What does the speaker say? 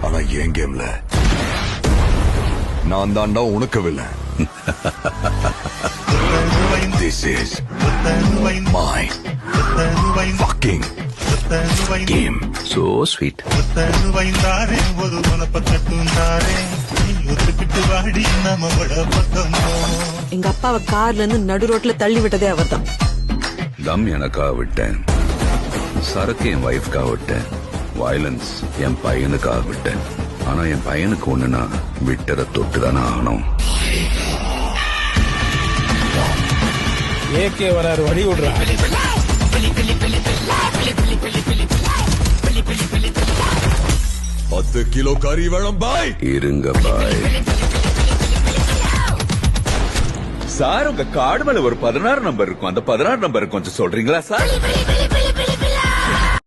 ஆனா என் கேம்ல நான் தாண்டா உனக்கு வில்ல. This is my fucking game. So sweet. எங்க அப்பாவை கார்ல இருந்து நடு ரோட்ல தள்ளி விட்டதே அவர்தான். தம் எனக்காக விட்டேன், சரக்கு என் வைஃப்காக விட்டேன், வயலன்ஸ் என் பையனுக்காக விட்டேன். ஆனா என் பையனுக்கு ஒண்ணுனா விட்டரை தொட்டுதானே ஆகணும். ஏகே வராரு, வழி விடுறா. 10 கிலோ கறி வேணும் பாய். இருங்க பாய். சார், உங்க கார்டு மேல ஒரு 16 நம்பர் இருக்கும். அந்த 16 நம்பர் கொஞ்சம் சொல்றீங்களா சார்?